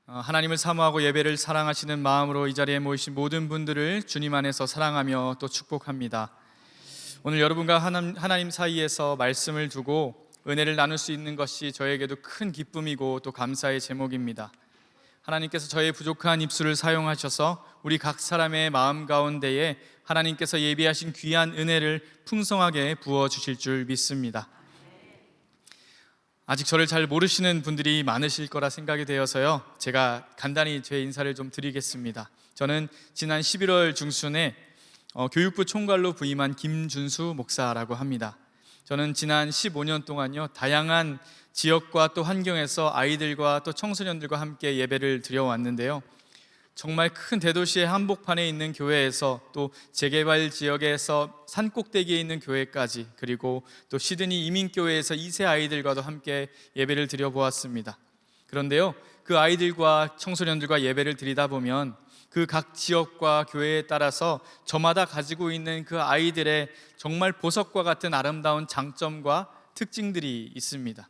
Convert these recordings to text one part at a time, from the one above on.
하나님을 사모하고 예배를 사랑하시는 마음으로 이 자리에 모이신 모든 분들을 주님 안에서 사랑하며 또 축복합니다. 오늘 여러분과 하나님 사이에서 말씀을 두고 은혜를 나눌 수 있는 것이 저에게도 큰 기쁨이고 또 감사의 제목입니다. 하나님께서 저의 부족한 입술을 사용하셔서 우리 각 사람의 마음 가운데에 하나님께서 예비하신 귀한 은혜를 풍성하게 부어주실 줄 믿습니다. 아직 저를 잘 모르시는 분들이 많으실 거라 생각이 되어서요, 제가 간단히 제 인사를 좀 드리겠습니다. 저는 지난 11월 중순에 교육부 총괄로 부임한 김준수 목사라고 합니다. 저는 지난 15년 동안요, 다양한 지역과 또 환경에서 아이들과 또 청소년들과 함께 예배를 드려왔는데요, 정말 큰 대도시의 한복판에 있는 교회에서 또 재개발 지역에서 산꼭대기에 있는 교회까지, 그리고 또 시드니 이민교회에서 2세 아이들과도 함께 예배를 드려보았습니다. 그런데요, 그 아이들과 청소년들과 예배를 드리다 보면 그 각 지역과 교회에 따라서 저마다 가지고 있는 그 아이들의 정말 보석과 같은 아름다운 장점과 특징들이 있습니다.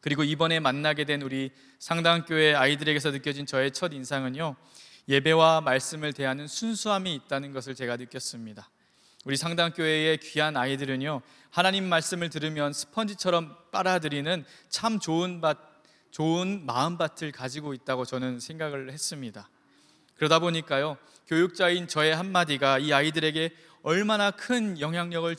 그리고 이번에 만나게 된 우리 상당교회 아이들에게서 느껴진 저의 첫 인상은요, 예배와 말씀을 대하는 순수함이 있다는 것을 제가 느꼈습니다. 우리 상당교회의 귀한 아이들은요, 하나님 말씀을 들으면 스펀지처럼 빨아들이는 참 좋은 마음밭을 가지고 있다고 저는 생각을 했습니다. 그러다 보니까요, 교육자인 저의 한마디가 이 아이들에게 얼마나 큰 영향력을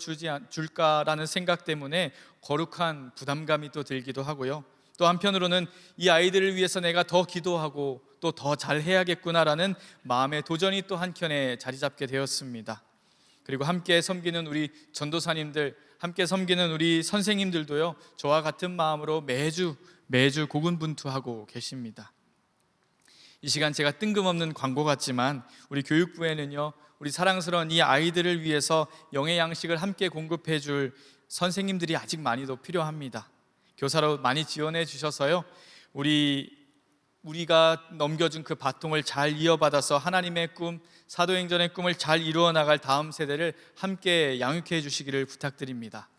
줄까라는 생각 때문에 거룩한 부담감이 또 들기도 하고요, 또 한편으로는 이 아이들을 위해서 내가 더 기도하고 또 더 잘해야겠구나라는 마음의 도전이 또 한켠에 자리 잡게 되었습니다. 그리고 함께 섬기는 우리 전도사님들, 함께 섬기는 우리 선생님들도요, 저와 같은 마음으로 매주 고군분투하고 계십니다. 이 시간 제가 뜬금없는 광고 같지만 우리 교육부에는요, 우리 사랑스러운 이 아이들을 위해서 영의 양식을 함께 공급해 줄 선생님들이 아직 많이 더 필요합니다. 교사로 많이 지원해 주셔서요, 우리가 넘겨준 그 바통을 잘 이어받아서 하나님의 꿈, 사도행전의 꿈을 잘 이루어 나갈 다음 세대를 함께 양육해 주시기를 부탁드립니다.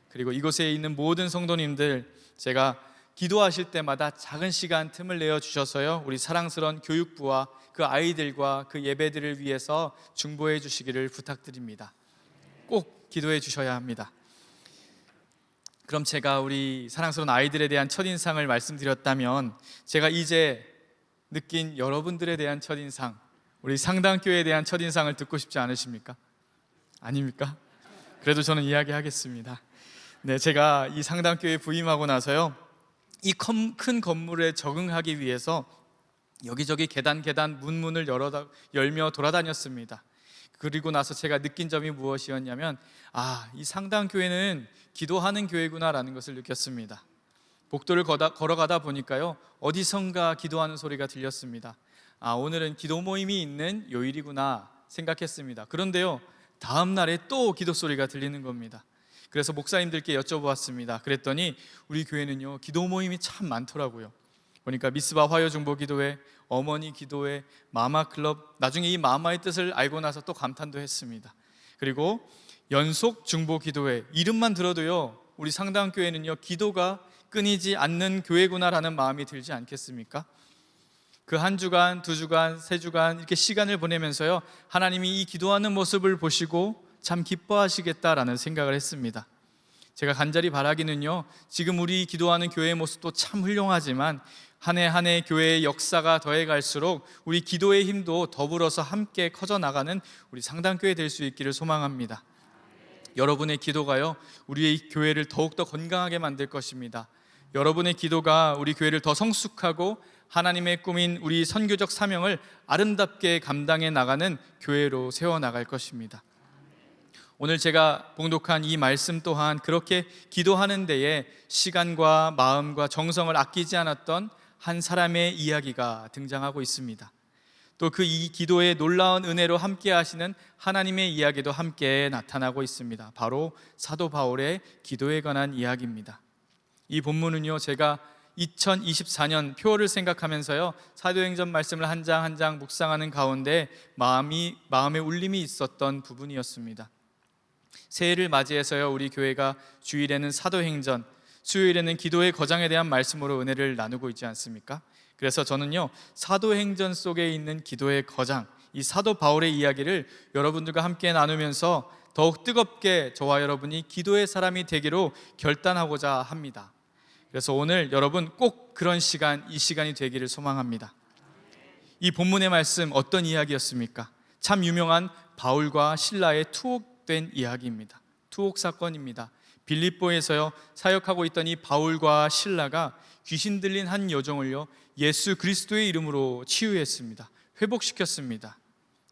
그리고 이곳에 있는 모든 성도님들, 제가 기도하실 때마다 작은 시간 틈을 내어 주셔서요, 우리 사랑스러운 교육부와 그 아이들과 그 예배들을 위해서 중보해 주시기를 부탁드립니다. 꼭 기도해 주셔야 합니다. 그럼 제가 우리 사랑스러운 아이들에 대한 첫인상을 말씀드렸다면, 제가 이제 느낀 여러분들에 대한 첫인상, 우리 상당교회에 대한 첫인상을 듣고 싶지 않으십니까? 아닙니까? 그래도 저는 이야기하겠습니다. 네, 제가 이 상당교회에 부임하고 나서요, 이 큰 건물에 적응하기 위해서 여기저기 계단 문을 열며 돌아다녔습니다. 그리고 나서 제가 느낀 점이 무엇이었냐면, 이 상당교회는 기도하는 교회구나라는 것을 느꼈습니다. 복도를 걸어가다 보니까요, 어디선가 기도하는 소리가 들렸습니다. 오늘은 기도 모임이 있는 요일이구나 생각했습니다. 그런데요, 다음 날에 또 기도 소리가 들리는 겁니다. 그래서 목사님들께 여쭤보았습니다. 그랬더니 우리 교회는요, 기도 모임이 참 많더라고요. 보니까 미스바 화요 중보 기도회, 어머니 기도회, 마마 클럽, 나중에 이 마마의 뜻을 알고 나서 또 감탄도 했습니다. 그리고 연속 중보 기도회, 이름만 들어도요, 우리 상당교회는요, 기도가 끊이지 않는 교회구나라는 마음이 들지 않겠습니까? 그 한 주간, 두 주간, 세 주간 이렇게 시간을 보내면서요, 하나님이 이 기도하는 모습을 보시고 참 기뻐하시겠다라는 생각을 했습니다. 제가 간절히 바라기는요, 지금 우리 기도하는 교회의 모습도 참 훌륭하지만 한 해 한 해 교회의 역사가 더해갈수록 우리 기도의 힘도 더불어서 함께 커져나가는 우리 상당교회 될 수 있기를 소망합니다. 여러분의 기도가요, 우리의 교회를 더욱더 건강하게 만들 것입니다. 여러분의 기도가 우리 교회를 더 성숙하고 하나님의 꿈인 우리 선교적 사명을 아름답게 감당해 나가는 교회로 세워나갈 것입니다. 오늘 제가 봉독한 이 말씀 또한 그렇게 기도하는 데에 시간과 마음과 정성을 아끼지 않았던 한 사람의 이야기가 등장하고 있습니다. 또 그 이 기도의 놀라운 은혜로 함께 하시는 하나님의 이야기도 함께 나타나고 있습니다. 바로 사도 바울의 기도에 관한 이야기입니다. 이 본문은요, 제가 2024년 표를 생각하면서요, 사도행전 말씀을 한 장 한 장 묵상하는 가운데 마음에 울림이 있었던 부분이었습니다. 새해를 맞이해서요, 우리 교회가 주일에는 사도행전, 수요일에는 기도의 거장에 대한 말씀으로 은혜를 나누고 있지 않습니까? 그래서 저는요, 사도행전 속에 있는 기도의 거장, 이 사도 바울의 이야기를 여러분들과 함께 나누면서 더욱 뜨겁게 저와 여러분이 기도의 사람이 되기로 결단하고자 합니다. 그래서 오늘 여러분 꼭 그런 시간, 이 시간이 되기를 소망합니다. 이 본문의 말씀 어떤 이야기였습니까? 참 유명한 바울과 실라의 투옥된 이야기입니다. 투옥 사건입니다. 빌립보에서요, 사역하고 있던 이 바울과 실라가 귀신 들린 한 여종을요, 예수 그리스도의 이름으로 치유했습니다. 회복시켰습니다.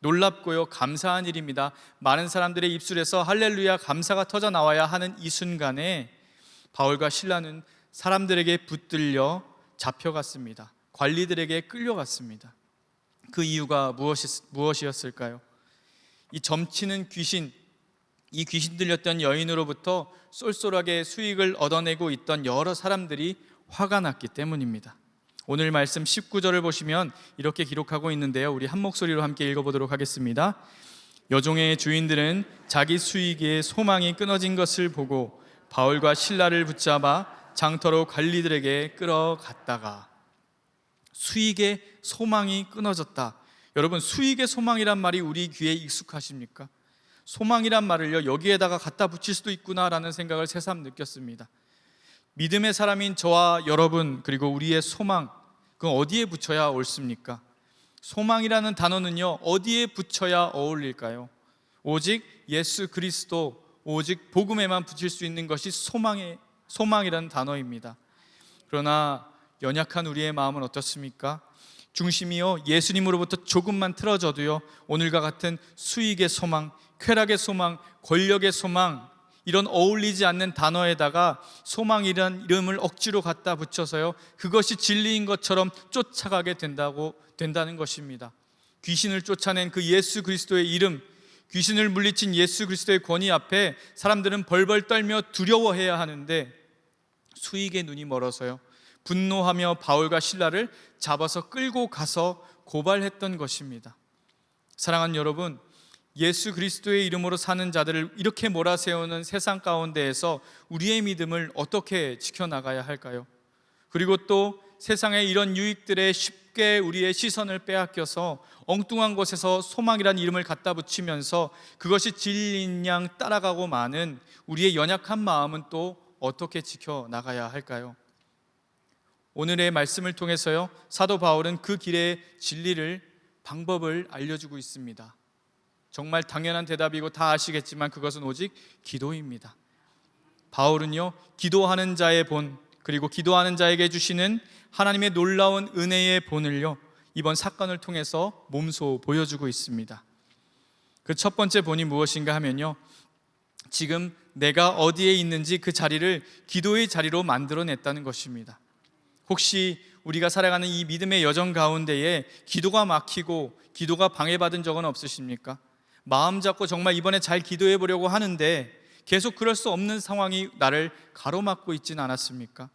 놀랍고요, 감사한 일입니다. 많은 사람들의 입술에서 할렐루야 감사가 터져 나와야 하는 이 순간에 바울과 실라는 사람들에게 붙들려 잡혀갔습니다. 관리들에게 끌려갔습니다. 그 이유가 무엇이었을까요? 이 점치는 귀신, 이 귀신 들렸던 여인으로부터 쏠쏠하게 수익을 얻어내고 있던 여러 사람들이 화가 났기 때문입니다. 오늘 말씀 19절을 보시면 이렇게 기록하고 있는데요, 우리 한 목소리로 함께 읽어보도록 하겠습니다. 여종의 주인들은 자기 수익의 소망이 끊어진 것을 보고 바울과 실라를 붙잡아 장터로 관리들에게 끌어갔다가. 수익의 소망이 끊어졌다. 여러분, 수익의 소망이란 말이 우리 귀에 익숙하십니까? 소망이란 말을요, 여기에다가 갖다 붙일 수도 있구나라는 생각을 새삼 느꼈습니다. 믿음의 사람인 저와 여러분, 그리고 우리의 소망, 그건 어디에 붙여야 옳습니까? 소망이라는 단어는요, 어디에 붙여야 어울릴까요? 오직 예수 그리스도, 오직 복음에만 붙일 수 있는 것이 소망이라는 단어입니다. 그러나 연약한 우리의 마음은 어떻습니까? 중심이요, 예수님으로부터 조금만 틀어져도요, 오늘과 같은 수익의 소망, 쾌락의 소망, 권력의 소망, 이런 어울리지 않는 단어에다가 소망이란 이름을 억지로 갖다 붙여서요, 그것이 진리인 것처럼 쫓아가게 된다는 것입니다. 귀신을 쫓아낸 그 예수 그리스도의 이름, 귀신을 물리친 예수 그리스도의 권위 앞에 사람들은 벌벌 떨며 두려워해야 하는데 수익의 눈이 멀어서요, 분노하며 바울과 실라를 잡아서 끌고 가서 고발했던 것입니다. 사랑하는 여러분, 예수 그리스도의 이름으로 사는 자들을 이렇게 몰아세우는 세상 가운데에서 우리의 믿음을 어떻게 지켜나가야 할까요? 그리고 또 세상의 이런 유익들에 쉽게 우리의 시선을 빼앗겨서 엉뚱한 곳에서 소망이라는 이름을 갖다 붙이면서 그것이 진리인 양 따라가고 마는 우리의 연약한 마음은 또 어떻게 지켜나가야 할까요? 오늘의 말씀을 통해서요, 사도 바울은 그 길의 진리를, 방법을 알려주고 있습니다. 정말 당연한 대답이고 다 아시겠지만 그것은 오직 기도입니다. 바울은요, 기도하는 자의 본, 그리고 기도하는 자에게 주시는 하나님의 놀라운 은혜의 본을요, 이번 사건을 통해서 몸소 보여주고 있습니다. 그 첫 번째 본이 무엇인가 하면요, 지금 내가 어디에 있는지 그 자리를 기도의 자리로 만들어냈다는 것입니다. 혹시 우리가 살아가는 이 믿음의 여정 가운데에 기도가 막히고 기도가 방해받은 적은 없으십니까? 마음 잡고 정말 이번에 잘 기도해 보려고 하는데 계속 그럴 수 없는 상황이 나를 가로막고 있지는 않았습니까?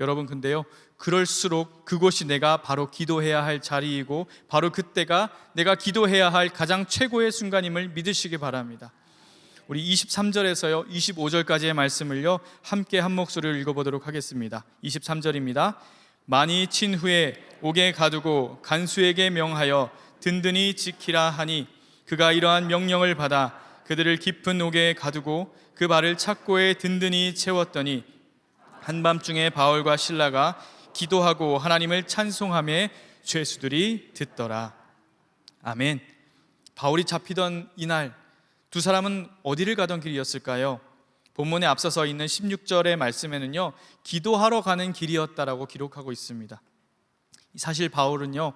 여러분, 근데요, 그럴수록 그곳이 내가 바로 기도해야 할 자리이고 바로 그때가 내가 기도해야 할 가장 최고의 순간임을 믿으시기 바랍니다. 우리 23절에서요 25절까지의 말씀을요 함께 한 목소리로 읽어보도록 하겠습니다. 23절입니다. 많이 친 후에 옥에 가두고 간수에게 명하여 든든히 지키라 하니 그가 이러한 명령을 받아 그들을 깊은 옥에 가두고 그 발을 착고에 든든히 채웠더니 한밤중에 바울과 실라가 기도하고 하나님을 찬송하며 죄수들이 듣더라. 아멘. 바울이 잡히던 이날 두 사람은 어디를 가던 길이었을까요? 본문에 앞서서 있는 16절의 말씀에는요 기도하러 가는 길이었다라고 기록하고 있습니다. 사실 바울은요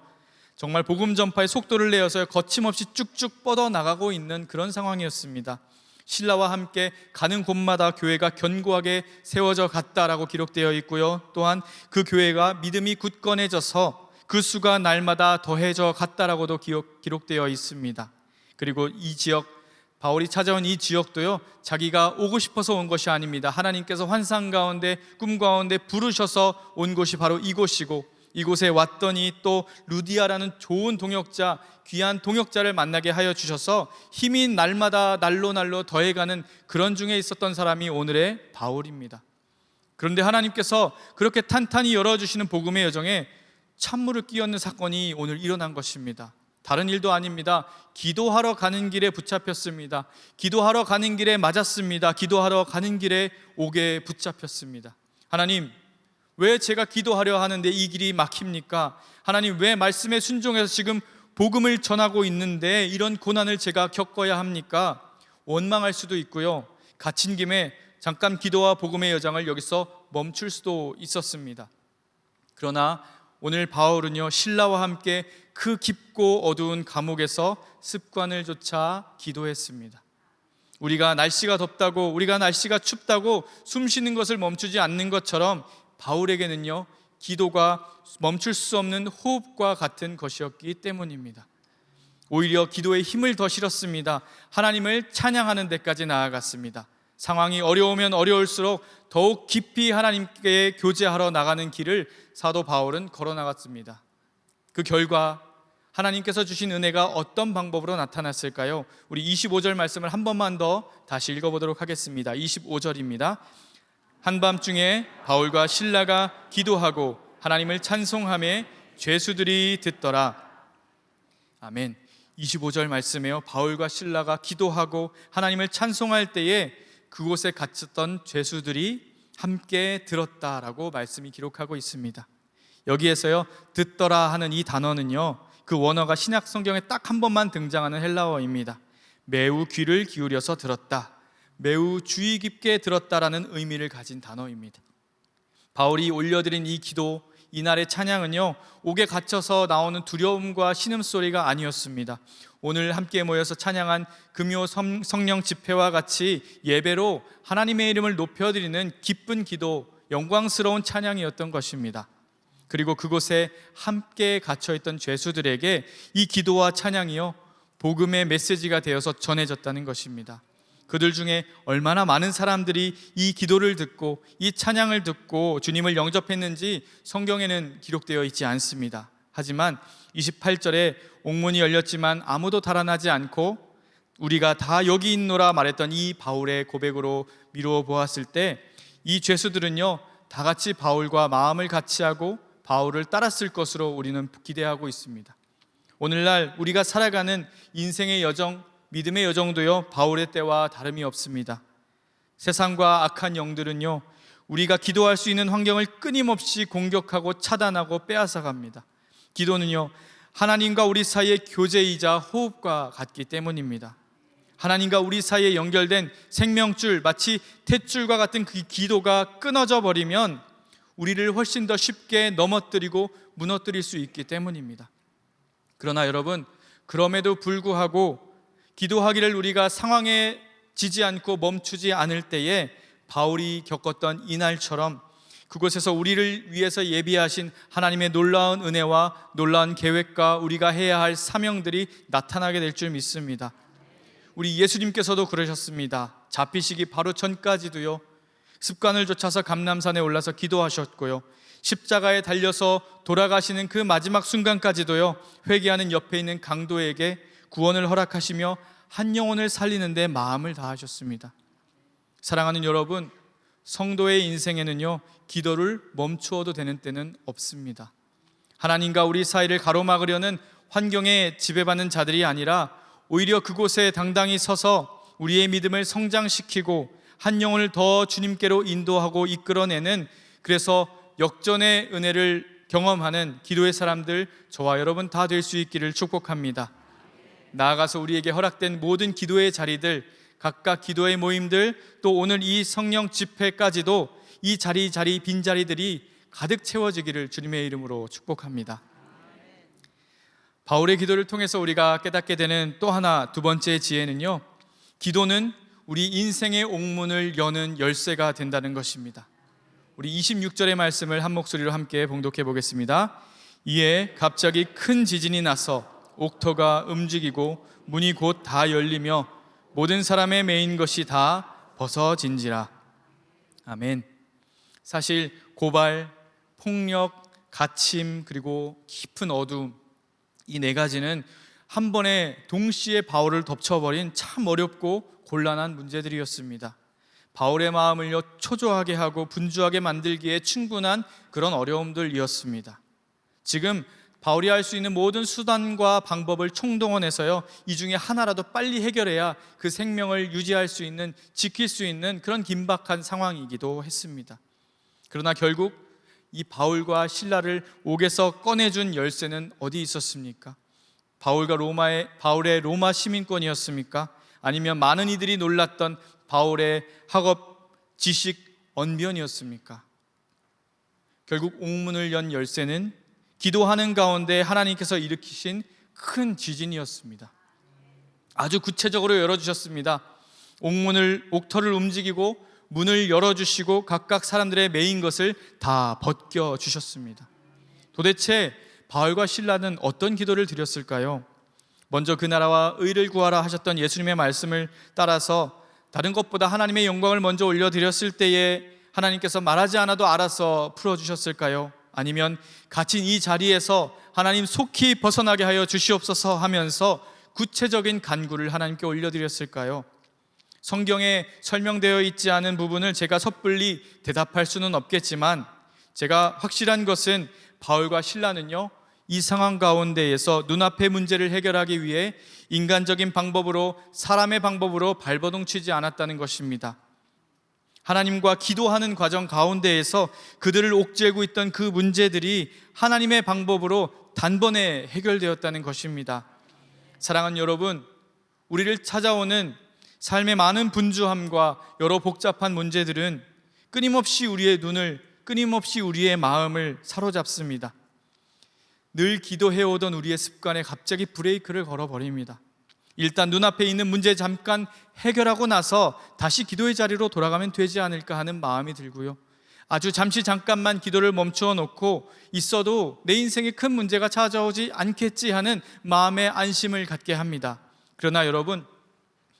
정말 복음 전파의 속도를 내어서 거침없이 쭉쭉 뻗어나가고 있는 그런 상황이었습니다. 신라와 함께 가는 곳마다 교회가 견고하게 세워져 갔다라고 기록되어 있고요, 또한 그 교회가 믿음이 굳건해져서 그 수가 날마다 더해져 갔다라고도 기록되어 있습니다. 그리고 이 지역, 바울이 찾아온 이 지역도요 자기가 오고 싶어서 온 것이 아닙니다. 하나님께서 환상 가운데, 꿈 가운데 부르셔서 온 곳이 바로 이곳이고, 이곳에 왔더니 또 루디아라는 좋은 동역자, 귀한 동역자를 만나게 하여 주셔서 힘이 날마다 날로 더해가는 그런 중에 있었던 사람이 오늘의 바울입니다. 그런데 하나님께서 그렇게 탄탄히 열어주시는 복음의 여정에 찬물을 끼얹는 사건이 오늘 일어난 것입니다. 다른 일도 아닙니다. 기도하러 가는 길에 붙잡혔습니다. 기도하러 가는 길에 맞았습니다. 기도하러 가는 길에 옥에 붙잡혔습니다. 하나님, 왜 제가 기도하려 하는데 이 길이 막힙니까? 하나님, 왜 말씀에 순종해서 지금 복음을 전하고 있는데 이런 고난을 제가 겪어야 합니까? 원망할 수도 있고요, 갇힌 김에 잠깐 기도와 복음의 여정을 여기서 멈출 수도 있었습니다. 그러나 오늘 바울은요, 신라와 함께 그 깊고 어두운 감옥에서 습관을 좇아 기도했습니다. 우리가 날씨가 덥다고, 우리가 날씨가 춥다고 숨 쉬는 것을 멈추지 않는 것처럼 바울에게는요, 기도가 멈출 수 없는 호흡과 같은 것이었기 때문입니다. 오히려 기도에 힘을 더 실었습니다. 하나님을 찬양하는 데까지 나아갔습니다. 상황이 어려우면 어려울수록 더욱 깊이 하나님께 교제하러 나가는 길을 사도 바울은 걸어 나갔습니다. 그 결과 하나님께서 주신 은혜가 어떤 방법으로 나타났을까요? 우리 25절 말씀을 한 번만 더 다시 읽어보도록 하겠습니다. 25절입니다. 한밤중에 바울과 실라가 기도하고 하나님을 찬송하며 죄수들이 듣더라. 아멘. 25절 말씀에요, 바울과 실라가 기도하고 하나님을 찬송할 때에 그곳에 갇혔던 죄수들이 함께 들었다라고 말씀이 기록하고 있습니다. 여기에서요, 듣더라 하는 이 단어는요, 그 원어가 신약 성경에 딱 한 번만 등장하는 헬라어입니다. 매우 귀를 기울여서 들었다, 매우 주의 깊게 들었다라는 의미를 가진 단어입니다. 바울이 올려드린 이 기도, 이날의 찬양은요, 옥에 갇혀서 나오는 두려움과 신음소리가 아니었습니다. 오늘 함께 모여서 찬양한 금요 성령 집회와 같이 예배로 하나님의 이름을 높여드리는 기쁜 기도, 영광스러운 찬양이었던 것입니다. 그리고 그곳에 함께 갇혀있던 죄수들에게 이 기도와 찬양이요, 복음의 메시지가 되어서 전해졌다는 것입니다. 그들 중에 얼마나 많은 사람들이 이 기도를 듣고 이 찬양을 듣고 주님을 영접했는지 성경에는 기록되어 있지 않습니다. 하지만 28절에 옥문이 열렸지만 아무도 달아나지 않고 우리가 다 여기 있노라 말했던 이 바울의 고백으로 미루어 보았을 때 이 죄수들은요, 다 같이 바울과 마음을 같이하고 바울을 따랐을 것으로 우리는 기대하고 있습니다. 오늘날 우리가 살아가는 인생의 여정, 믿음의 여정도요, 바울의 때와 다름이 없습니다. 세상과 악한 영들은요, 우리가 기도할 수 있는 환경을 끊임없이 공격하고 차단하고 빼앗아갑니다. 기도는요, 하나님과 우리 사이의 교제이자 호흡과 같기 때문입니다. 하나님과 우리 사이에 연결된 생명줄, 마치 탯줄과 같은 그 기도가 끊어져 버리면 우리를 훨씬 더 쉽게 넘어뜨리고 무너뜨릴 수 있기 때문입니다. 그러나 여러분, 그럼에도 불구하고 기도하기를 우리가 상황에 지지 않고 멈추지 않을 때에 바울이 겪었던 이날처럼 그곳에서 우리를 위해서 예비하신 하나님의 놀라운 은혜와 놀라운 계획과 우리가 해야 할 사명들이 나타나게 될 줄 믿습니다. 우리 예수님께서도 그러셨습니다. 잡히시기 바로 전까지도요, 습관을 좇아서 감람산에 올라서 기도하셨고요, 십자가에 달려서 돌아가시는 그 마지막 순간까지도요, 회개하는 옆에 있는 강도에게 구원을 허락하시며 한 영혼을 살리는 데 마음을 다하셨습니다. 사랑하는 여러분, 성도의 인생에는요, 기도를 멈추어도 되는 때는 없습니다. 하나님과 우리 사이를 가로막으려는 환경에 지배받는 자들이 아니라 오히려 그곳에 당당히 서서 우리의 믿음을 성장시키고 한 영혼을 더 주님께로 인도하고 이끌어내는, 그래서 역전의 은혜를 경험하는 기도의 사람들, 저와 여러분 다 될 수 있기를 축복합니다. 나아가서 우리에게 허락된 모든 기도의 자리들, 각각 기도의 모임들, 또 오늘 이 성령 집회까지도 이 자리 빈자리들이 가득 채워지기를 주님의 이름으로 축복합니다. 바울의 기도를 통해서 우리가 깨닫게 되는 또 하나, 두 번째 지혜는요, 기도는 우리 인생의 옥문을 여는 열쇠가 된다는 것입니다. 우리 26절의 말씀을 한 목소리로 함께 봉독해 보겠습니다. 이에 갑자기 큰 지진이 나서 옥터가 움직이고 문이 곧 다 열리며 모든 사람의 매인 것이 다 벗어진지라. 아멘. 사실 고발, 폭력, 갇힘, 그리고 깊은 어두움, 이 네 가지는 한 번에 동시에 바울을 덮쳐버린 참 어렵고 곤란한 문제들이었습니다. 바울의 마음을요, 초조하게 하고 분주하게 만들기에 충분한 그런 어려움들이었습니다. 지금 바울이 할 수 있는 모든 수단과 방법을 총동원해서요, 이 중에 하나라도 빨리 해결해야 그 생명을 유지할 수 있는, 지킬 수 있는 그런 긴박한 상황이기도 했습니다. 그러나 결국 이 바울과 실라를 옥에서 꺼내준 열쇠는 어디 있었습니까? 바울의 로마 시민권이었습니까? 아니면 많은 이들이 놀랐던 바울의 학업, 지식, 언변이었습니까? 결국 옥문을 연 열쇠는 기도하는 가운데 하나님께서 일으키신 큰 지진이었습니다. 아주 구체적으로 열어주셨습니다. 옥터를 움직이고 문을 열어주시고 각각 사람들의 매인 것을 다 벗겨주셨습니다. 도대체 바울과 실라는 어떤 기도를 드렸을까요? 먼저 그 나라와 의를 구하라 하셨던 예수님의 말씀을 따라서 다른 것보다 하나님의 영광을 먼저 올려드렸을 때에 하나님께서 말하지 않아도 알아서 풀어주셨을까요? 아니면 갇힌 이 자리에서 하나님 속히 벗어나게 하여 주시옵소서 하면서 구체적인 간구를 하나님께 올려드렸을까요? 성경에 설명되어 있지 않은 부분을 제가 섣불리 대답할 수는 없겠지만, 제가 확실한 것은 바울과 실라는요, 이 상황 가운데에서 눈앞의 문제를 해결하기 위해 인간적인 방법으로, 사람의 방법으로 발버둥 치지 않았다는 것입니다. 하나님과 기도하는 과정 가운데에서 그들을 옥죄고 있던 그 문제들이 하나님의 방법으로 단번에 해결되었다는 것입니다. 사랑하는 여러분, 우리를 찾아오는 삶의 많은 분주함과 여러 복잡한 문제들은 끊임없이 우리의 눈을, 끊임없이 우리의 마음을 사로잡습니다. 늘 기도해오던 우리의 습관에 갑자기 브레이크를 걸어버립니다. 일단 눈앞에 있는 문제 잠깐 해결하고 나서 다시 기도의 자리로 돌아가면 되지 않을까 하는 마음이 들고요, 아주 잠깐만 기도를 멈추어 놓고 있어도 내 인생에 큰 문제가 찾아오지 않겠지 하는 마음의 안심을 갖게 합니다. 그러나 여러분,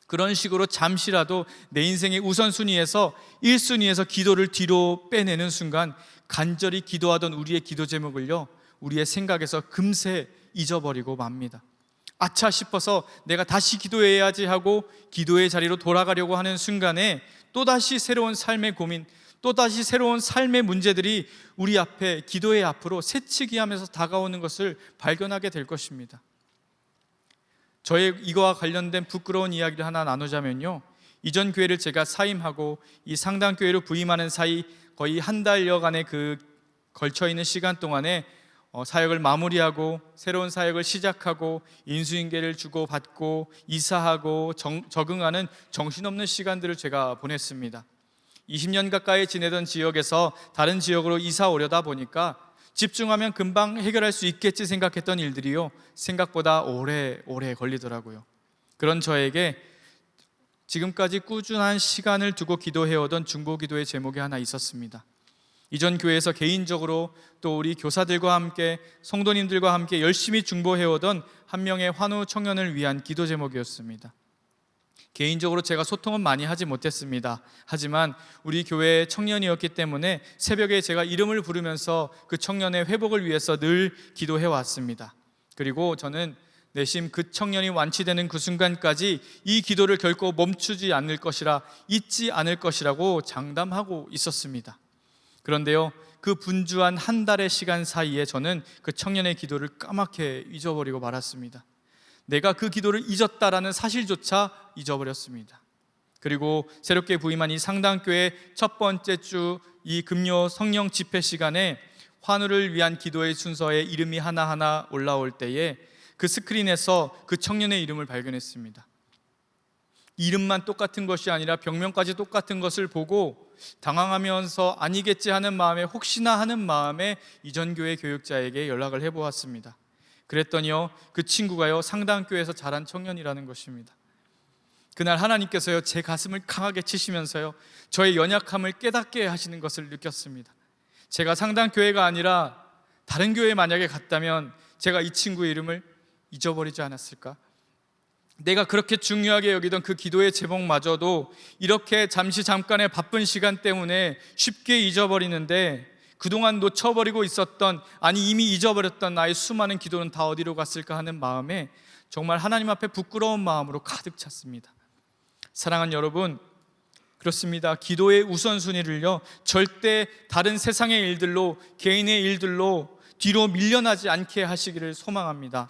그런 식으로 잠시라도 내 인생의 우선순위에서 1순위에서 기도를 뒤로 빼내는 순간 간절히 기도하던 우리의 기도 제목을요, 우리의 생각에서 금세 잊어버리고 맙니다. 아차 싶어서 내가 다시 기도해야지 하고 기도의 자리로 돌아가려고 하는 순간에 또다시 새로운 삶의 고민, 또다시 새로운 삶의 문제들이 우리 앞에, 기도의 앞으로 새치기 하면서 다가오는 것을 발견하게 될 것입니다. 저의 이거와 관련된 부끄러운 이야기를 하나 나누자면요, 이전 교회를 제가 사임하고 이 상당교회로 부임하는 사이 거의 한 달여간의 그 걸쳐있는 시간 동안에 사역을 마무리하고 새로운 사역을 시작하고 인수인계를 주고받고 이사하고 적응하는 정신없는 시간들을 제가 보냈습니다. 20년 가까이 지내던 지역에서 다른 지역으로 이사 오려다 보니까 집중하면 금방 해결할 수 있겠지 생각했던 일들이요, 생각보다 오래 걸리더라고요. 그런 저에게 지금까지 꾸준한 시간을 두고 기도해오던 중보기도의 제목이 하나 있었습니다. 이전 교회에서 개인적으로 또 우리 교사들과 함께, 성도님들과 함께 열심히 중보해오던 한 명의 환우 청년을 위한 기도 제목이었습니다. 개인적으로 제가 소통은 많이 하지 못했습니다. 하지만 우리 교회의 청년이었기 때문에 새벽에 제가 이름을 부르면서 그 청년의 회복을 위해서 늘 기도해 왔습니다. 그리고 저는 내심 그 청년이 완치되는 그 순간까지 이 기도를 결코 멈추지 않을 것이라, 잊지 않을 것이라고 장담하고 있었습니다. 그런데요, 그 분주한 한 달의 시간 사이에 저는 그 청년의 기도를 까맣게 잊어버리고 말았습니다. 내가 그 기도를 잊었다라는 사실조차 잊어버렸습니다. 그리고 새롭게 부임한 이 상당교회 첫 번째 주 이 금요 성령 집회 시간에 환우를 위한 기도의 순서에 이름이 하나하나 올라올 때에 그 스크린에서 그 청년의 이름을 발견했습니다. 이름만 똑같은 것이 아니라 병명까지 똑같은 것을 보고 당황하면서 아니겠지 하는 마음에, 혹시나 하는 마음에 이전 교회 교육자에게 연락을 해보았습니다. 그랬더니요, 그 친구가요, 상당교회에서 자란 청년이라는 것입니다. 그날 하나님께서요, 제 가슴을 강하게 치시면서요, 저의 연약함을 깨닫게 하시는 것을 느꼈습니다. 제가 상당교회가 아니라 다른 교회에 만약에 갔다면 제가 이 친구의 이름을 잊어버리지 않았을까? 내가 그렇게 중요하게 여기던 그 기도의 제목마저도 이렇게 잠깐의 바쁜 시간 때문에 쉽게 잊어버리는데, 그동안 놓쳐버리고 있었던, 아니 이미 잊어버렸던 나의 수많은 기도는 다 어디로 갔을까 하는 마음에 정말 하나님 앞에 부끄러운 마음으로 가득 찼습니다. 사랑하는 여러분, 그렇습니다. 기도의 우선순위를요, 절대 다른 세상의 일들로, 개인의 일들로 뒤로 밀려나지 않게 하시기를 소망합니다.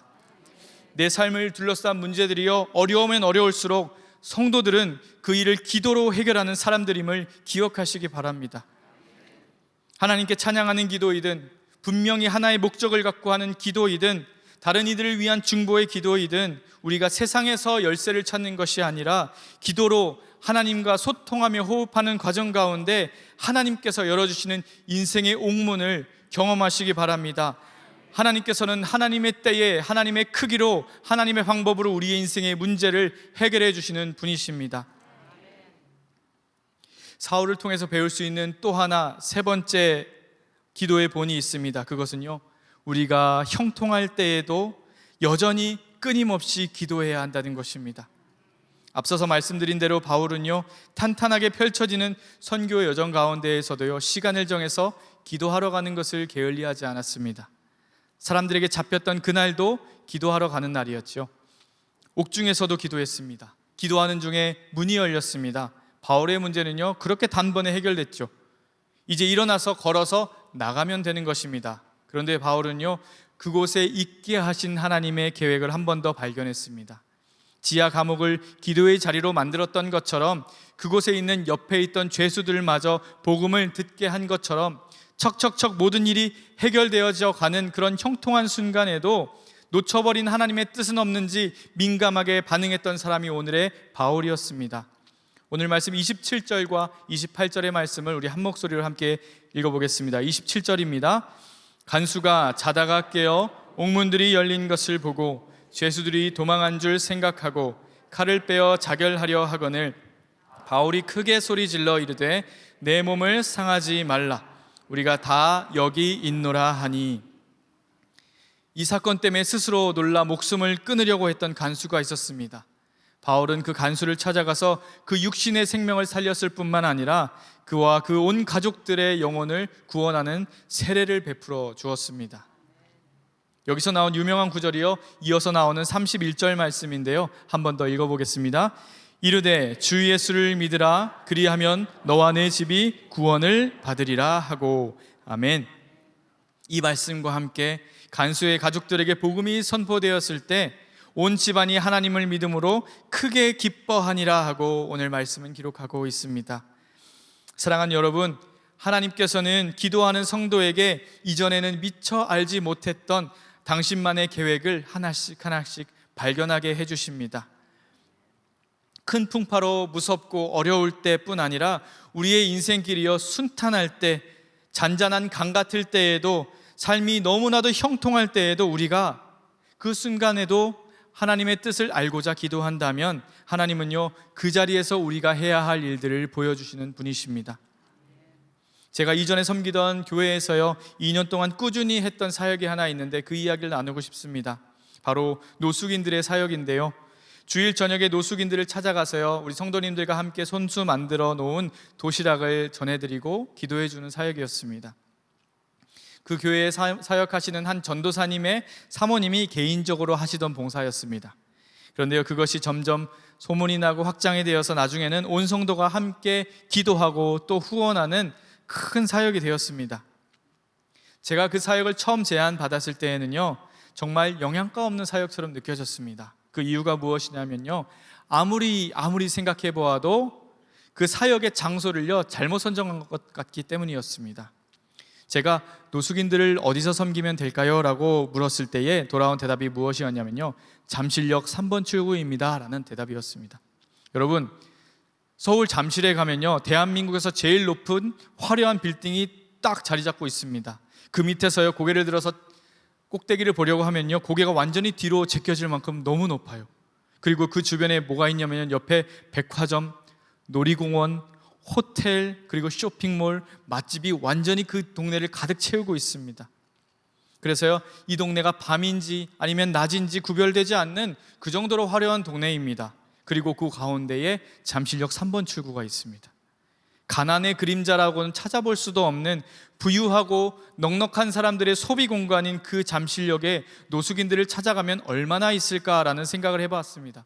내 삶을 둘러싼 문제들이요, 어려우면 어려울수록 성도들은 그 일을 기도로 해결하는 사람들임을 기억하시기 바랍니다. 하나님께 찬양하는 기도이든, 분명히 하나의 목적을 갖고 하는 기도이든, 다른 이들을 위한 중보의 기도이든, 우리가 세상에서 열쇠를 찾는 것이 아니라 기도로 하나님과 소통하며 호흡하는 과정 가운데 하나님께서 열어주시는 인생의 옥문을 경험하시기 바랍니다. 하나님께서는 하나님의 때에, 하나님의 크기로, 하나님의 방법으로 우리의 인생의 문제를 해결해 주시는 분이십니다. 사울을 통해서 배울 수 있는 또 하나, 세 번째 기도의 본이 있습니다. 그것은요, 우리가 형통할 때에도 여전히 끊임없이 기도해야 한다는 것입니다. 앞서서 말씀드린 대로 바울은요, 탄탄하게 펼쳐지는 선교 여정 가운데에서도요, 시간을 정해서 기도하러 가는 것을 게을리하지 않았습니다. 사람들에게 잡혔던 그날도 기도하러 가는 날이었죠. 옥중에서도 기도했습니다. 기도하는 중에 문이 열렸습니다. 바울의 문제는요, 그렇게 단번에 해결됐죠. 이제 일어나서 걸어서 나가면 되는 것입니다. 그런데 바울은요, 그곳에 있게 하신 하나님의 계획을 한 번 더 발견했습니다. 지하 감옥을 기도의 자리로 만들었던 것처럼, 그곳에 있는 옆에 있던 죄수들마저 복음을 듣게 한 것처럼 척척척 모든 일이 해결되어져 가는 그런 형통한 순간에도 놓쳐버린 하나님의 뜻은 없는지 민감하게 반응했던 사람이 오늘의 바울이었습니다. 오늘 말씀 27절과 28절의 말씀을 우리 한 목소리로 함께 읽어보겠습니다. 27절입니다. 간수가 자다가 깨어 옥문들이 열린 것을 보고 죄수들이 도망한 줄 생각하고 칼을 빼어 자결하려 하거늘 바울이 크게 소리질러 이르되 내 몸을 상하지 말라, 우리가 다 여기 있노라 하니. 이 사건 때문에 스스로 놀라 목숨을 끊으려고 했던 간수가 있었습니다. 바울은 그 간수를 찾아가서 그 육신의 생명을 살렸을 뿐만 아니라 그와 그 온 가족들의 영혼을 구원하는 세례를 베풀어 주었습니다. 여기서 나온 유명한 구절이요, 이어서 나오는 31절 말씀인데요, 한 번 더 읽어보겠습니다. 이르되 주 예수를 믿으라, 그리하면 너와 내 집이 구원을 받으리라 하고. 아멘. 이 말씀과 함께 간수의 가족들에게 복음이 선포되었을 때 온 집안이 하나님을 믿음으로 크게 기뻐하니라 하고 오늘 말씀은 기록하고 있습니다. 사랑하는 여러분, 하나님께서는 기도하는 성도에게 이전에는 미처 알지 못했던 당신만의 계획을 하나씩 하나씩 발견하게 해주십니다. 큰 풍파로 무섭고 어려울 때뿐 아니라 우리의 인생길이여 순탄할 때, 잔잔한 강 같을 때에도, 삶이 너무나도 형통할 때에도 우리가 그 순간에도 하나님의 뜻을 알고자 기도한다면 하나님은요, 그 자리에서 우리가 해야 할 일들을 보여주시는 분이십니다. 제가 이전에 섬기던 교회에서요, 2년 동안 꾸준히 했던 사역이 하나 있는데 그 이야기를 나누고 싶습니다. 바로 노숙인들의 사역인데요, 주일 저녁에 노숙인들을 찾아가서요, 우리 성도님들과 함께 손수 만들어 놓은 도시락을 전해드리고 기도해주는 사역이었습니다. 그 교회에 사역하시는 한 전도사님의 사모님이 개인적으로 하시던 봉사였습니다. 그런데요, 그것이 점점 소문이 나고 확장이 되어서 나중에는 온 성도가 함께 기도하고 또 후원하는 큰 사역이 되었습니다. 제가 그 사역을 처음 제안받았을 때에는요, 정말 영양가 없는 사역처럼 느껴졌습니다. 그 이유가 무엇이냐면요, 아무리 생각해 보아도 그 사역의 장소를요, 잘못 선정한 것 같기 때문이었습니다. 제가 노숙인들을 어디서 섬기면 될까요? 라고 물었을 때에 돌아온 대답이 무엇이었냐면요, 잠실역 3번 출구입니다 라는 대답이었습니다. 여러분, 서울 잠실에 가면요, 대한민국에서 제일 높은 화려한 빌딩이 딱 자리 잡고 있습니다. 그 밑에서요, 고개를 들어서 꼭대기를 보려고 하면요, 고개가 완전히 뒤로 제껴질 만큼 너무 높아요. 그리고 그 주변에 뭐가 있냐면 옆에 백화점, 놀이공원, 호텔, 그리고 쇼핑몰, 맛집이 완전히 그 동네를 가득 채우고 있습니다. 그래서요, 이 동네가 밤인지 아니면 낮인지 구별되지 않는 그 정도로 화려한 동네입니다. 그리고 그 가운데에 잠실역 3번 출구가 있습니다. 가난의 그림자라고는 찾아볼 수도 없는 부유하고 넉넉한 사람들의 소비 공간인 그 잠실역에 노숙인들을 찾아가면 얼마나 있을까라는 생각을 해봤습니다.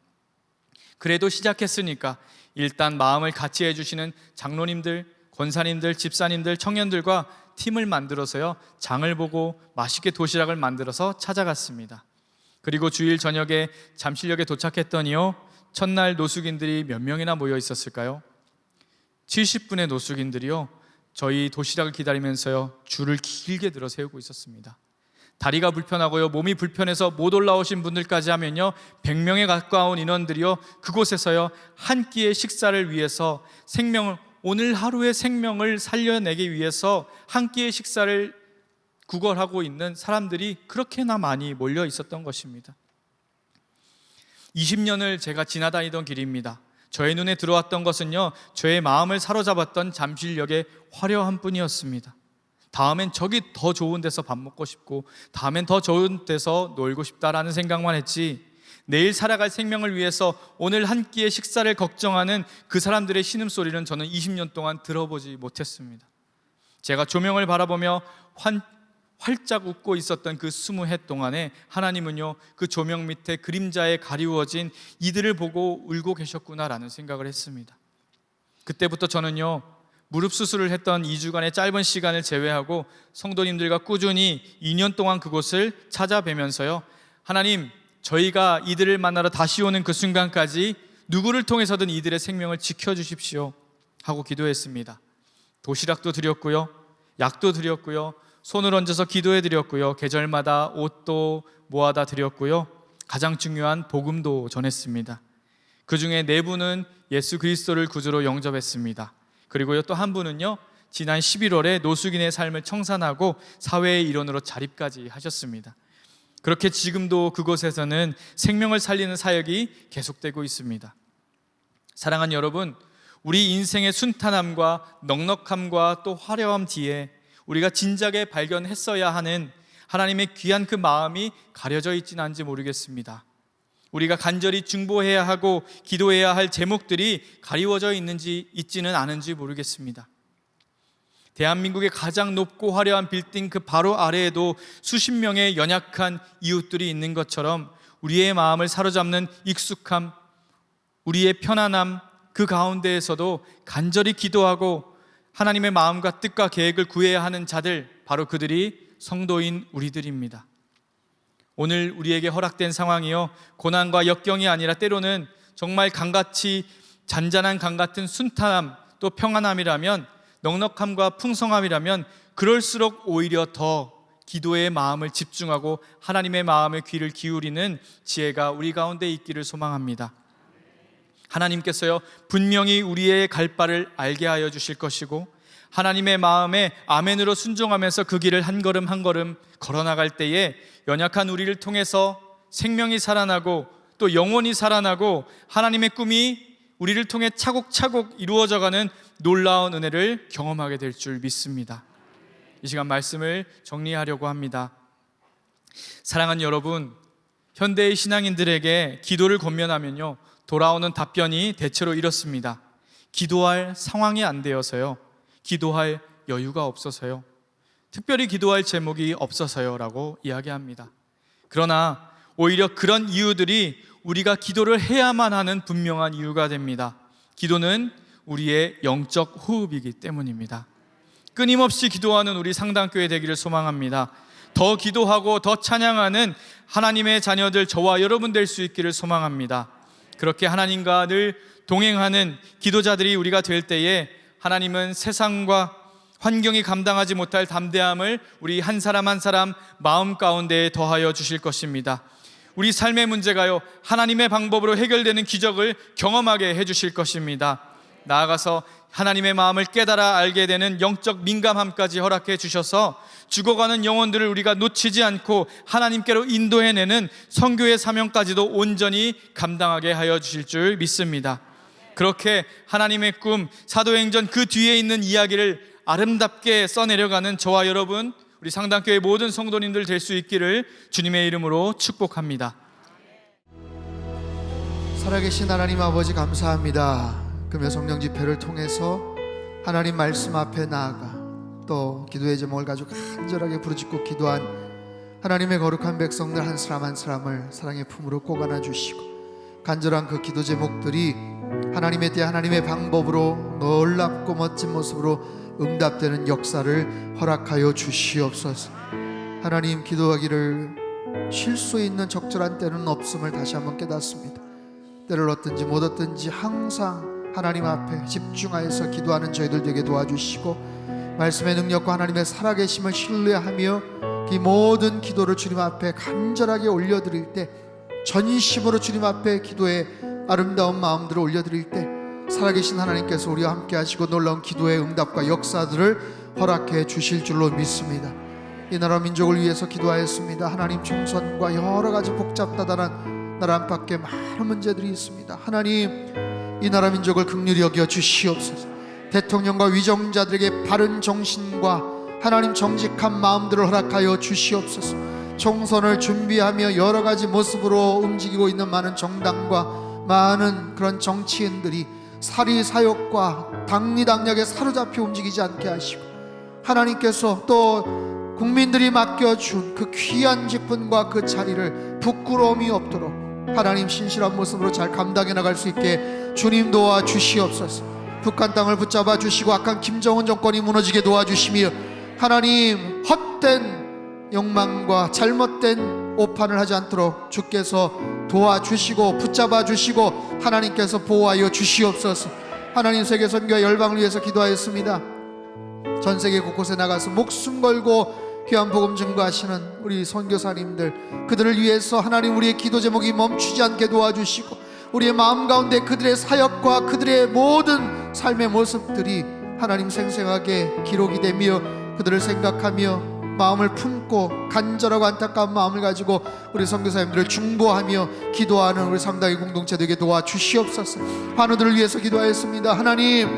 그래도 시작했으니까 일단 마음을 같이 해주시는 장로님들, 권사님들, 집사님들, 청년들과 팀을 만들어서요, 장을 보고 맛있게 도시락을 만들어서 찾아갔습니다. 그리고 주일 저녁에 잠실역에 도착했더니요, 첫날 노숙인들이 몇 명이나 모여 있었을까요? 70분의 노숙인들이요, 저희 도시락을 기다리면서요, 줄을 길게 들어 세우고 있었습니다. 다리가 불편하고요, 몸이 불편해서 못 올라오신 분들까지 하면요, 100명에 가까운 인원들이요, 그곳에서요, 한 끼의 식사를 위해서 오늘 하루의 생명을 살려내기 위해서 한 끼의 식사를 구걸하고 있는 사람들이 그렇게나 많이 몰려 있었던 것입니다. 20년을 제가 지나다니던 길입니다. 저의 눈에 들어왔던 것은요, 저의 마음을 사로잡았던 잠실역의 화려한 뿐이었습니다. 다음엔 저기 더 좋은 데서 밥 먹고 싶고, 다음엔 더 좋은 데서 놀고 싶다라는 생각만 했지, 내일 살아갈 생명을 위해서 오늘 한 끼의 식사를 걱정하는 그 사람들의 신음소리는 저는 20년 동안 들어보지 못했습니다. 제가 조명을 바라보며 활짝 웃고 있었던 그 20해 동안에 하나님은요, 그 조명 밑에 그림자에 가리워진 이들을 보고 울고 계셨구나라는 생각을 했습니다. 그때부터 저는요, 무릎 수술을 했던 2주간의 짧은 시간을 제외하고 성도님들과 꾸준히 2년 동안 그곳을 찾아뵈면서요, 하나님, 저희가 이들을 만나러 다시 오는 그 순간까지 누구를 통해서든 이들의 생명을 지켜주십시오 하고 기도했습니다. 도시락도 드렸고요, 약도 드렸고요, 손을 얹어서 기도해 드렸고요, 계절마다 옷도 모아다 드렸고요, 가장 중요한 복음도 전했습니다. 그 중에 4분은 예수 그리스도를 구주로 영접했습니다. 그리고요, 또 한 분은요, 지난 11월에 노숙인의 삶을 청산하고 사회의 일원으로 자립까지 하셨습니다. 그렇게 지금도 그곳에서는 생명을 살리는 사역이 계속되고 있습니다. 사랑하는 여러분, 우리 인생의 순탄함과 넉넉함과 또 화려함 뒤에 우리가 진작에 발견했어야 하는 하나님의 귀한 그 마음이 가려져 있지는 않은지 모르겠습니다. 우리가 간절히 중보해야 하고 기도해야 할 제목들이 가리워져 있지는 않은지 모르겠습니다. 대한민국의 가장 높고 화려한 빌딩 그 바로 아래에도 수십 명의 연약한 이웃들이 있는 것처럼 우리의 마음을 사로잡는 익숙함, 우리의 편안함, 그 가운데에서도 간절히 기도하고 하나님의 마음과 뜻과 계획을 구해야 하는 자들, 바로 그들이 성도인 우리들입니다. 오늘 우리에게 허락된 상황이요, 고난과 역경이 아니라 때로는 정말 강같이 잔잔한 강 같은 순탄함, 또 평안함이라면, 넉넉함과 풍성함이라면 그럴수록 오히려 더 기도의 마음을 집중하고 하나님의 마음의 귀를 기울이는 지혜가 우리 가운데 있기를 소망합니다. 하나님께서요, 분명히 우리의 갈 바를 알게 하여 주실 것이고, 하나님의 마음에 아멘으로 순종하면서 그 길을 한 걸음 한 걸음 걸어나갈 때에 연약한 우리를 통해서 생명이 살아나고 또 영혼이 살아나고 하나님의 꿈이 우리를 통해 차곡차곡 이루어져가는 놀라운 은혜를 경험하게 될 줄 믿습니다. 이 시간 말씀을 정리하려고 합니다. 사랑하는 여러분, 현대의 신앙인들에게 기도를 권면하면요, 돌아오는 답변이 대체로 이렇습니다. 기도할 상황이 안 되어서요, 기도할 여유가 없어서요, 특별히 기도할 제목이 없어서요 라고 이야기합니다. 그러나 오히려 그런 이유들이 우리가 기도를 해야만 하는 분명한 이유가 됩니다. 기도는 우리의 영적 호흡이기 때문입니다. 끊임없이 기도하는 우리 상당교회 되기를 소망합니다. 더 기도하고 더 찬양하는 하나님의 자녀들, 저와 여러분 될 수 있기를 소망합니다. 그렇게 하나님과 늘 동행하는 기도자들이 우리가 될 때에 하나님은 세상과 환경이 감당하지 못할 담대함을 우리 한 사람 한 사람 마음 가운데에 더하여 주실 것입니다. 우리 삶의 문제가요, 하나님의 방법으로 해결되는 기적을 경험하게 해주실 것입니다. 나아가서 하나님의 마음을 깨달아 알게 되는 영적 민감함까지 허락해 주셔서 죽어가는 영혼들을 우리가 놓치지 않고 하나님께로 인도해내는 선교의 사명까지도 온전히 감당하게 하여 주실 줄 믿습니다. 그렇게 하나님의 꿈, 사도행전 그 뒤에 있는 이야기를 아름답게 써내려가는 저와 여러분, 우리 상당교회 모든 성도님들 될 수 있기를 주님의 이름으로 축복합니다. 살아계신 하나님 아버지, 감사합니다. 금요 성령 집회를 통해서 하나님 말씀 앞에 나아가 또 기도의 제목을 가지고 간절하게 부르짖고 기도한 하나님의 거룩한 백성들 한 사람 한 사람을 사랑의 품으로 꼭 안아주시고, 간절한 그 기도 제목들이 하나님의 때 하나님의 방법으로 놀랍고 멋진 모습으로 응답되는 역사를 허락하여 주시옵소서. 하나님, 기도하기를 쉴 수 있는 적절한 때는 없음을 다시 한번 깨닫습니다. 때를 얻든지 못 얻든지 항상 하나님 앞에 집중하여서 기도하는 저희들 되게 도와주시고, 말씀의 능력과 하나님의 살아계심을 신뢰하며 이 모든 기도를 주님 앞에 간절하게 올려드릴 때, 전심으로 주님 앞에 기도의 아름다운 마음들을 올려드릴 때, 살아계신 하나님께서 우리와 함께 하시고 놀라운 기도의 응답과 역사들을 허락해 주실 줄로 믿습니다. 이 나라 민족을 위해서 기도하였습니다. 하나님, 총선과 여러 가지 복잡다단한 나라 안팎에 많은 문제들이 있습니다. 하나님, 이 나라 민족을 긍휼히 여겨 주시옵소서. 대통령과 위정자들에게 바른 정신과 하나님 정직한 마음들을 허락하여 주시옵소서. 총선을 준비하며 여러 가지 모습으로 움직이고 있는 많은 정당과 많은 그런 정치인들이 사리사욕과 당리당략에 사로잡혀 움직이지 않게 하시고, 하나님께서 또 국민들이 맡겨준 그 귀한 직분과 그 자리를 부끄러움이 없도록 하나님 신실한 모습으로 잘 감당해 나갈 수 있게 주님 도와주시옵소서. 북한 땅을 붙잡아 주시고 악한 김정은 정권이 무너지게 도와주시며, 하나님 헛된 욕망과 잘못된 오판을 하지 않도록 주께서 도와주시고 붙잡아 주시고 하나님께서 보호하여 주시옵소서. 하나님, 세계 선교와 열방을 위해서 기도하였습니다. 전 세계 곳곳에 나가서 목숨 걸고 귀한 복음 증거하시는 우리 선교사님들, 그들을 위해서 하나님 우리의 기도 제목이 멈추지 않게 도와주시고, 우리의 마음 가운데 그들의 사역과 그들의 모든 삶의 모습들이 하나님 생생하게 기록이 되며, 그들을 생각하며 마음을 품고 간절하고 안타까운 마음을 가지고 우리 선교사님들을 중보하며 기도하는 우리 상당히 공동체 되게 도와주시옵소서. 환우들을 위해서 기도하였습니다. 하나님,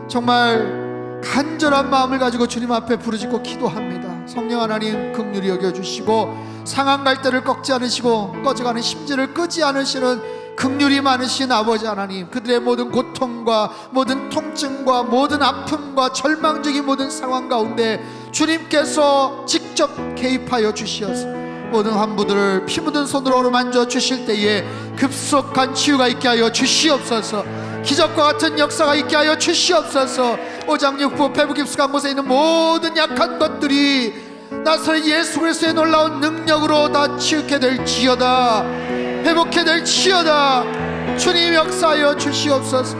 정말 간절한 마음을 가지고 주님 앞에 부르짖고 기도합니다. 성령 하나님, 긍휼히 여겨주시고 상한 갈대를 꺾지 않으시고 꺼져가는 심지를 끄지 않으시는 긍휼이 많으신 아버지 하나님, 그들의 모든 고통과 모든 통증과 모든 아픔과 절망적인 모든 상황 가운데 주님께서 직접 개입하여 주시어서 모든 환부들을 피 묻은 손으로 어루만져 주실 때에 급속한 치유가 있게 하여 주시옵소서. 기적과 같은 역사가 있게 하여 주시옵소서. 오장육부 폐부깁스간 곳에 있는 모든 약한 것들이 나사렛 예수 그리스도의 놀라운 능력으로 다 치유케 될지어다, 회복케 될지어다. 주님 역사하여 주시옵소서.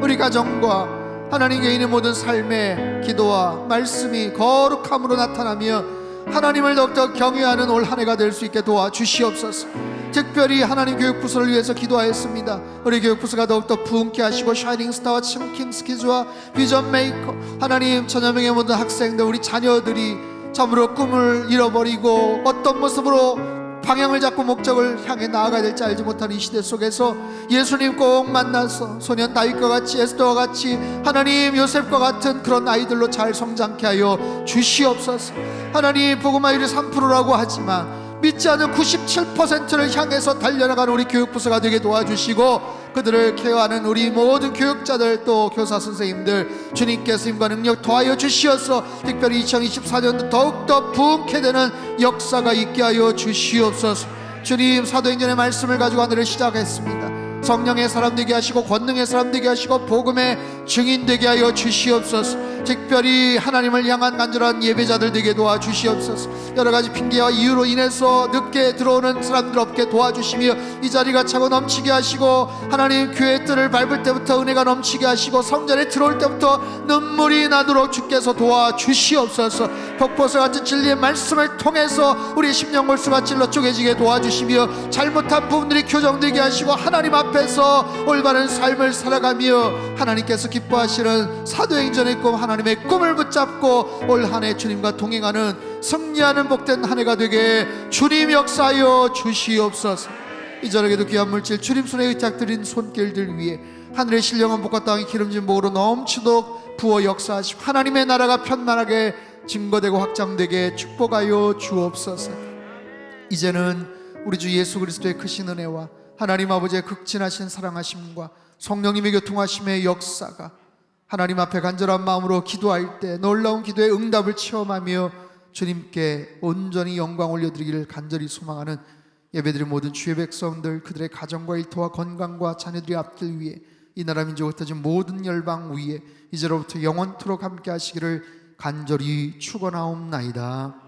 우리 가정과 하나님 개인의 모든 삶의 기도와 말씀이 거룩함으로 나타나며 하나님을 더욱더 경외하는 올 한 해가 될 수 있게 도와주시옵소서. 특별히 하나님 교육부서를 위해서 기도하였습니다. 우리 교육부서가 더욱더 부흥케 하시고 샤이닝스타와 킹스키즈와 비전 메이커, 하나님 천여명의 모든 학생들, 우리 자녀들이 참으로 꿈을 잃어버리고 어떤 모습으로 방향을 잡고 목적을 향해 나아가야 될지 알지 못하는 이 시대 속에서 예수님 꼭 만나서 소년 다윗과 같이, 에스더와 같이, 하나님 요셉과 같은 그런 아이들로 잘 성장케 하여 주시옵소서. 하나님, 복음화율이 3%라고 하지만 믿지 않는 97%를 향해서 달려나가는 우리 교육부서가 되게 도와주시고, 그들을 케어하는 우리 모든 교육자들, 또 교사 선생님들, 주님께서 힘과 능력 더하여 주시어서 특별히 2024년도 더욱더 부흥케 되는 역사가 있게 하여 주시옵소서. 주님, 사도행전의 말씀을 가지고 하늘을 시작했습니다. 성령의 사람 되게 하시고 권능의 사람 되게 하시고 복음의 증인 되게 하여 주시옵소서. 특별히 하나님을 향한 간절한 예배자들 되게 도와주시옵소서. 여러가지 핑계와 이유로 인해서 늦게 들어오는 사람들 없게 도와주시며 이 자리가 차고 넘치게 하시고, 하나님 교회 뜰을 밟을 때부터 은혜가 넘치게 하시고 성전에 들어올 때부터 눈물이 나도록 주께서 도와주시옵소서. 폭포수 같은 진리의 말씀을 통해서 우리 심령 골수가 찔러 쪼개지게 도와주시며 잘못한 부분들이 교정되게 하시고 하나님 앞에서 올바른 삶을 살아가며 하나님께서 기뻐하시는 사도행전의 꿈, 하나님의 꿈을 붙잡고 올 한 해 주님과 동행하는 승리하는 복된 한 해가 되게 주님 역사하여 주시옵소서. 이전에도 귀한 물질 주님 손에 의탁드린 손길들 위에 하늘의 신령한 복과 땅의 기름진 복으로 넘치도록 부어 역사하시고 하나님의 나라가 편만하게 증거되고 확장되게 축복하여 주옵소서. 이제는 우리 주 예수 그리스도의 크신 은혜와 하나님 아버지의 극진하신 사랑하심과 성령님의 교통하심의 역사가 하나님 앞에 간절한 마음으로 기도할 때 놀라운 기도의 응답을 체험하며 주님께 온전히 영광 올려드리기를 간절히 소망하는 예배드린 모든 주의 백성들, 그들의 가정과 일터와 건강과 자녀들의 앞길 위해 이 나라 민족 흩어진 모든 열방 위에 이제로부터 영원토록 함께 하시기를 간절히 축원하옵나이다.